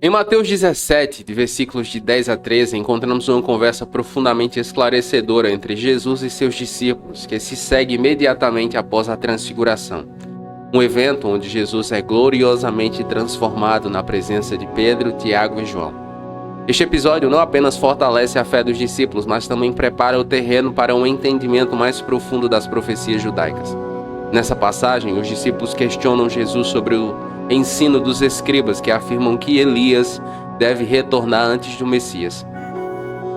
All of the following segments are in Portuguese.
Em Mateus 17, de versículos de 10 a 13, encontramos uma conversa profundamente esclarecedora entre Jesus e seus discípulos, que se segue imediatamente após a transfiguração. Um evento onde Jesus é gloriosamente transformado na presença de Pedro, Tiago e João. Este episódio não apenas fortalece a fé dos discípulos, mas também prepara o terreno para um entendimento mais profundo das profecias judaicas. Nessa passagem, os discípulos questionam Jesus sobre o ensino dos escribas que afirmam que Elias deve retornar antes do Messias.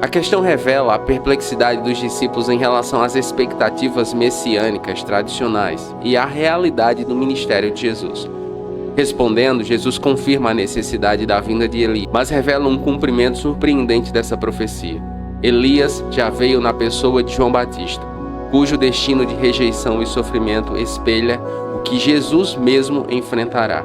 A questão revela a perplexidade dos discípulos em relação às expectativas messiânicas tradicionais e à realidade do ministério de Jesus. Respondendo, Jesus confirma a necessidade da vinda de Elias, mas revela um cumprimento surpreendente dessa profecia. Elias já veio na pessoa de João Batista, cujo destino de rejeição e sofrimento espelha o que Jesus mesmo enfrentará.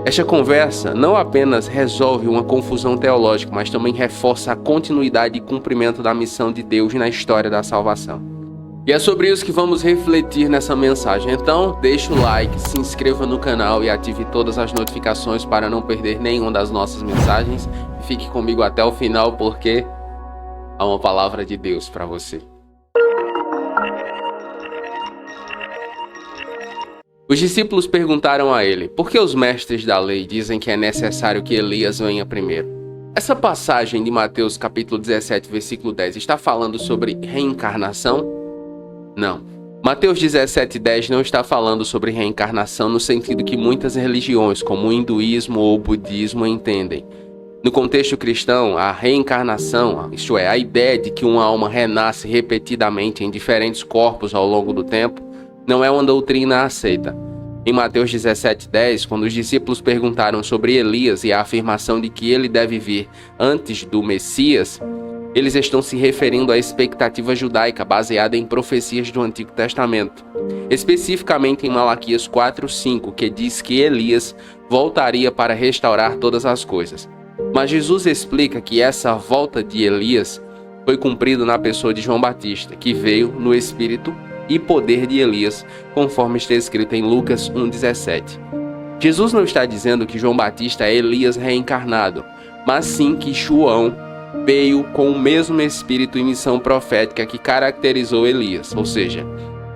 Esta conversa não apenas resolve uma confusão teológica, mas também reforça a continuidade e cumprimento da missão de Deus na história da salvação. E é sobre isso que vamos refletir nessa mensagem. Então, deixe o like, se inscreva no canal e ative todas as notificações para não perder nenhuma das nossas mensagens. Fique comigo até o final, porque há uma palavra de Deus para você. Os discípulos perguntaram a ele: por que os mestres da lei dizem que é necessário que Elias venha primeiro? Essa passagem de Mateus capítulo 17, versículo 10, está falando sobre reencarnação? Não. Mateus 17, 10 não está falando sobre reencarnação no sentido que muitas religiões, como o hinduísmo ou o budismo, entendem. No contexto cristão, a reencarnação, isto é, a ideia de que uma alma renasce repetidamente em diferentes corpos ao longo do tempo, não é uma doutrina aceita. Em Mateus 17:10, quando os discípulos perguntaram sobre Elias e a afirmação de que ele deve vir antes do Messias, eles estão se referindo à expectativa judaica baseada em profecias do Antigo Testamento, especificamente em Malaquias 4:5, que diz que Elias voltaria para restaurar todas as coisas. Mas Jesus explica que essa volta de Elias foi cumprida na pessoa de João Batista, que veio no espírito e poder de Elias, conforme está escrito em Lucas 1:17. Jesus não está dizendo que João Batista é Elias reencarnado, mas sim que João veio com o mesmo espírito e missão profética que caracterizou Elias, ou seja,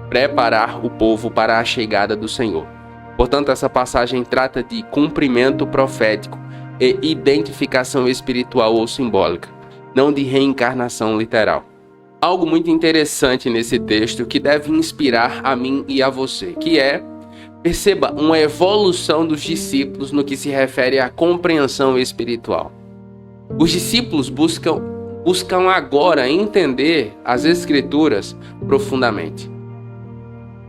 preparar o povo para a chegada do Senhor. Portanto, essa passagem trata de cumprimento profético e identificação espiritual ou simbólica, não de reencarnação literal. Algo muito interessante nesse texto que deve inspirar a mim e a você, que é, perceba, uma evolução dos discípulos no que se refere à compreensão espiritual. Os discípulos buscam agora entender as Escrituras profundamente.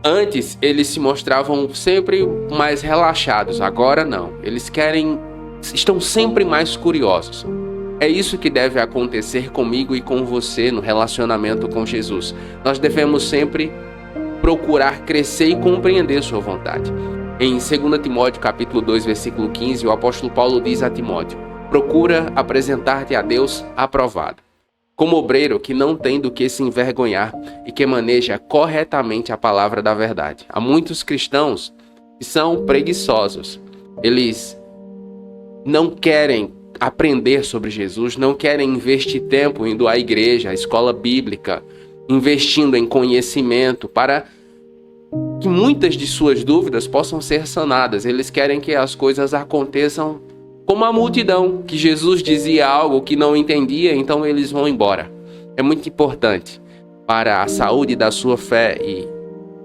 Antes, eles se mostravam sempre mais relaxados, agora não. Eles estão sempre mais curiosos. É isso que deve acontecer comigo e com você no relacionamento com Jesus. Nós devemos sempre procurar crescer e compreender sua vontade. Em 2 Timóteo capítulo 2, versículo 15, o apóstolo Paulo diz a Timóteo: procura apresentar-te a Deus aprovado, como obreiro que não tem do que se envergonhar e que maneja corretamente a palavra da verdade. Há muitos cristãos que são preguiçosos. Eles não querem aprender sobre Jesus, não querem investir tempo indo à igreja, à escola bíblica, investindo em conhecimento para que muitas de suas dúvidas possam ser sanadas. Eles querem que as coisas aconteçam como a multidão, que Jesus dizia algo que não entendia, então eles vão embora. É muito importante para a saúde da sua fé e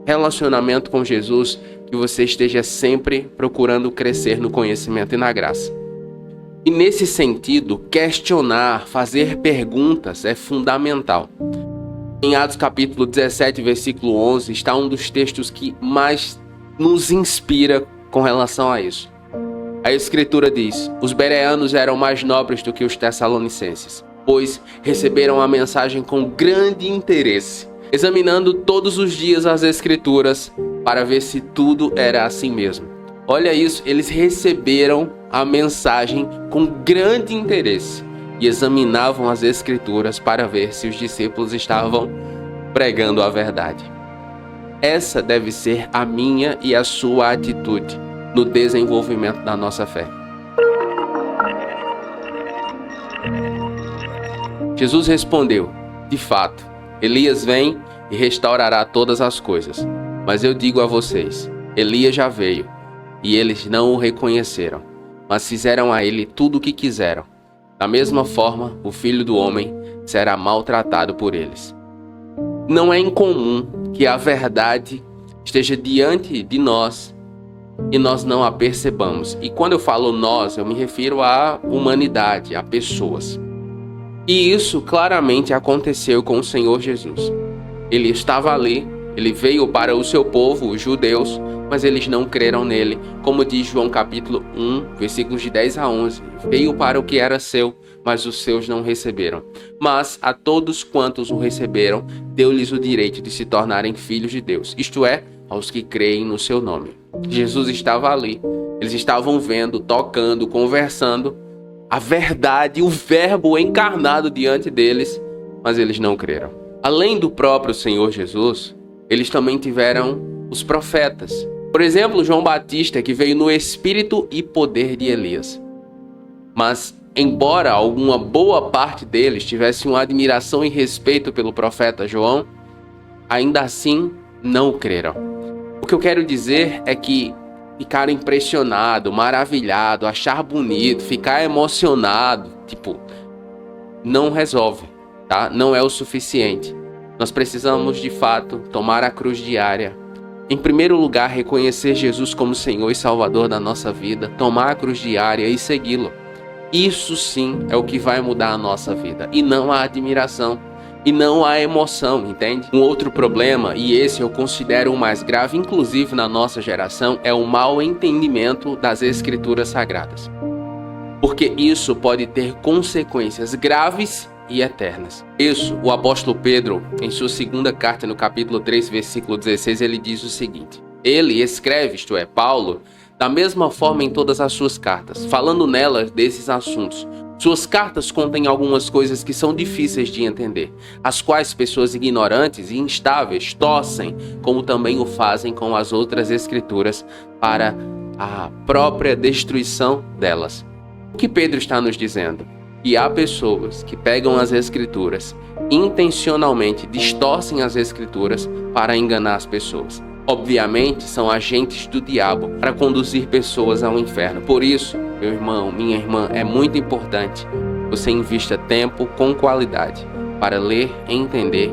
relacionamento com Jesus que você esteja sempre procurando crescer no conhecimento e na graça. E nesse sentido, questionar, fazer perguntas é fundamental. Em Atos capítulo 17, versículo 11, está um dos textos que mais nos inspira com relação a isso. A Escritura diz: os bereanos eram mais nobres do que os tessalonicenses, pois receberam a mensagem com grande interesse, examinando todos os dias as Escrituras para ver se tudo era assim mesmo. Olha isso, eles receberam a mensagem com grande interesse e examinavam as Escrituras para ver se os discípulos estavam pregando a verdade. Essa deve ser a minha e a sua atitude no desenvolvimento da nossa fé. Jesus respondeu: de fato, Elias vem e restaurará todas as coisas. Mas eu digo a vocês, Elias já veio, e eles não o reconheceram, mas fizeram a ele tudo o que quiseram. Da mesma forma, o Filho do Homem será maltratado por eles. Não é incomum que a verdade esteja diante de nós e nós não a percebamos. E quando eu falo nós, eu me refiro à humanidade, a pessoas. E isso claramente aconteceu com o Senhor Jesus. Ele estava ali, ele veio para o seu povo, os judeus, mas eles não creram nele. Como diz João capítulo 1, versículos de 10 a 11. Veio para o que era seu, mas os seus não receberam. Mas a todos quantos o receberam, deu-lhes o direito de se tornarem filhos de Deus. Isto é, aos que creem no seu nome. Jesus estava ali. Eles estavam vendo, tocando, conversando a verdade, o verbo encarnado diante deles, mas eles não creram. Além do próprio Senhor Jesus, eles também tiveram os profetas. Por exemplo, João Batista, que veio no espírito e poder de Elias. Mas, embora alguma boa parte deles tivesse uma admiração e respeito pelo profeta João, ainda assim não creram. O que eu quero dizer é que ficar impressionado, maravilhado, achar bonito, ficar emocionado, não resolve, tá? Não é o suficiente. Nós precisamos, de fato, tomar a cruz diária. Em primeiro lugar, reconhecer Jesus como Senhor e Salvador da nossa vida, tomar a cruz diária e segui-lo. Isso sim é o que vai mudar a nossa vida, e não a admiração, e não a emoção, entende? Um outro problema, e esse eu considero o mais grave, inclusive na nossa geração, é o mau entendimento das Escrituras Sagradas. Porque isso pode ter consequências graves e eternas. Isso, o apóstolo Pedro, em sua segunda carta, no capítulo 3, versículo 16, ele diz o seguinte: ele escreve, isto é, Paulo, da mesma forma em todas as suas cartas, falando nelas desses assuntos. Suas cartas contêm algumas coisas que são difíceis de entender, as quais pessoas ignorantes e instáveis torcem, como também o fazem com as outras escrituras, para a própria destruição delas. O que Pedro está nos dizendo? Que há pessoas que pegam as escrituras, intencionalmente distorcem as escrituras para enganar as pessoas. Obviamente, são agentes do diabo para conduzir pessoas ao inferno. Por isso, meu irmão, minha irmã, é muito importante que você invista tempo com qualidade para ler, entender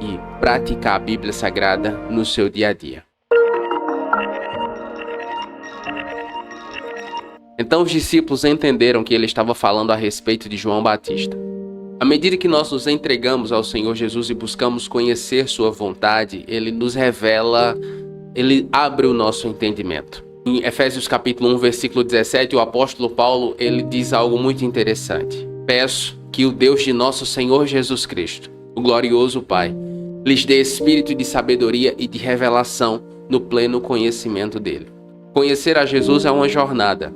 e praticar a Bíblia Sagrada no seu dia a dia. Então os discípulos entenderam que ele estava falando a respeito de João Batista. À medida que nós nos entregamos ao Senhor Jesus e buscamos conhecer sua vontade, ele nos revela, ele abre o nosso entendimento. Em Efésios capítulo 1, versículo 17, o apóstolo Paulo, ele diz algo muito interessante. Peço que o Deus de nosso Senhor Jesus Cristo, o glorioso Pai, lhes dê espírito de sabedoria e de revelação no pleno conhecimento dele. Conhecer a Jesus é uma jornada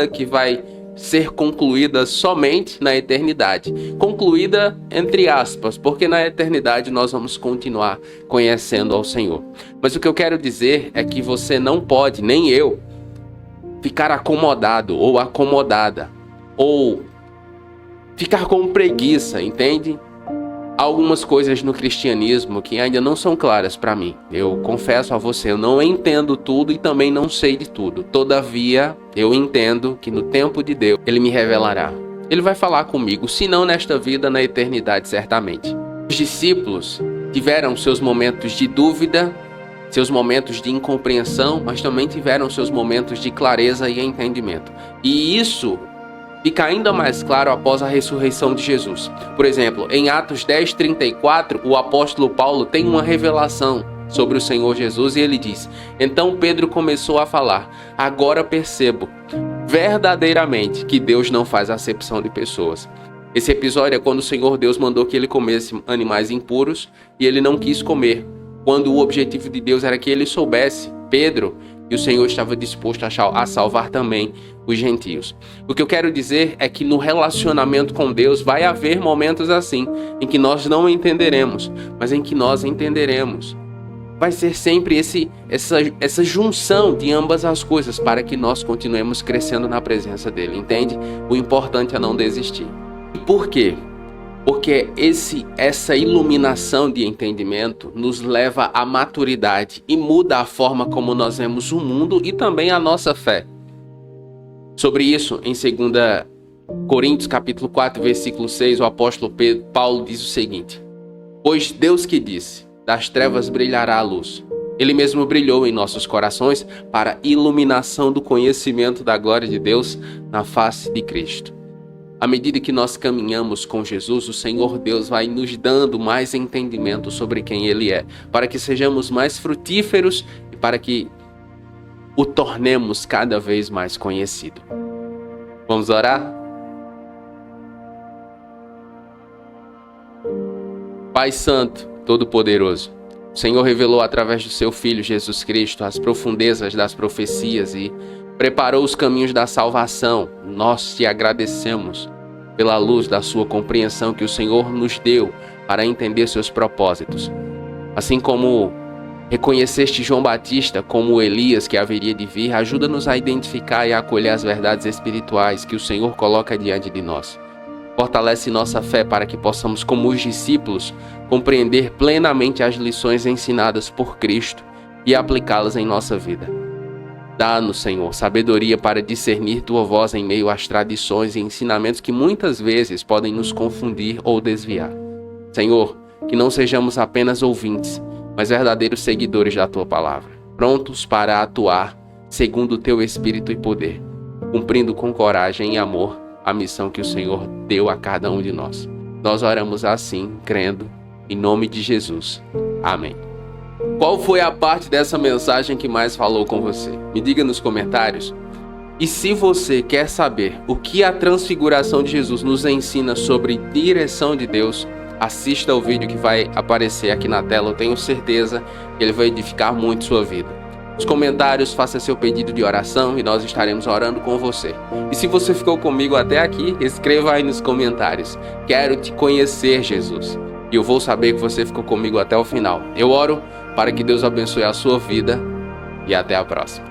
que vai ser concluída somente na eternidade. Concluída entre aspas, porque na eternidade nós vamos continuar conhecendo ao Senhor. Mas o que eu quero dizer é que você não pode, nem eu, ficar acomodado ou acomodada, ou ficar com preguiça, entende? Há algumas coisas no cristianismo que ainda não são claras para mim. Eu confesso a você, eu não entendo tudo e também não sei de tudo. Todavia, eu entendo que no tempo de Deus, Ele me revelará. Ele vai falar comigo, se não nesta vida, na eternidade, certamente. Os discípulos tiveram seus momentos de dúvida, seus momentos de incompreensão, mas também tiveram seus momentos de clareza e entendimento. E isso fica ainda mais claro após a ressurreição de Jesus. Por exemplo, em Atos 10:34, o apóstolo Paulo tem uma revelação sobre o Senhor Jesus e ele diz: então Pedro começou a falar, agora percebo verdadeiramente que Deus não faz acepção de pessoas. Esse episódio é quando o Senhor Deus mandou que ele comesse animais impuros e ele não quis comer, quando o objetivo de Deus era que ele soubesse, Pedro, e o Senhor estava disposto a salvar também os gentios. O que eu quero dizer é que no relacionamento com Deus vai haver momentos assim, em que nós não entenderemos, mas em que nós entenderemos. vai ser sempre essa junção de ambas as coisas para que nós continuemos crescendo na presença dele, entende? O importante é não desistir. E por quê? Porque essa iluminação de entendimento nos leva à maturidade e muda a forma como nós vemos o mundo e também a nossa fé. Sobre isso, em 2 Coríntios capítulo 4, versículo 6, o apóstolo Paulo diz o seguinte: pois Deus que disse, das trevas brilhará a luz. Ele mesmo brilhou em nossos corações para a iluminação do conhecimento da glória de Deus na face de Cristo. À medida que nós caminhamos com Jesus, o Senhor Deus vai nos dando mais entendimento sobre quem Ele é, para que sejamos mais frutíferos e para que o tornemos cada vez mais conhecido. Vamos orar? Pai Santo, Todo-Poderoso, o Senhor revelou através do seu Filho Jesus Cristo as profundezas das profecias e preparou os caminhos da salvação. Nós te agradecemos pela luz da sua compreensão que o Senhor nos deu para entender seus propósitos. Assim como reconheceste João Batista como Elias que haveria de vir, ajuda-nos a identificar e a acolher as verdades espirituais que o Senhor coloca diante de nós. Fortalece nossa fé para que possamos, como os discípulos, compreender plenamente as lições ensinadas por Cristo e aplicá-las em nossa vida. Dá-nos, Senhor, sabedoria para discernir Tua voz em meio às tradições e ensinamentos que muitas vezes podem nos confundir ou desviar. Senhor, que não sejamos apenas ouvintes, mas verdadeiros seguidores da Tua palavra, prontos para atuar segundo o Teu Espírito e poder, cumprindo com coragem e amor a missão que o Senhor deu a cada um de nós. Nós oramos assim, crendo, em nome de Jesus. Amém. Qual foi a parte dessa mensagem que mais falou com você? Me diga nos comentários. E se você quer saber o que a transfiguração de Jesus nos ensina sobre direção de Deus, assista o vídeo que vai aparecer aqui na tela. Eu tenho certeza que ele vai edificar muito sua vida. Nos comentários, faça seu pedido de oração e nós estaremos orando com você. E se você ficou comigo até aqui, escreva aí nos comentários: quero te conhecer, Jesus. E eu vou saber que você ficou comigo até o final. Eu oro para que Deus abençoe a sua vida e até a próxima.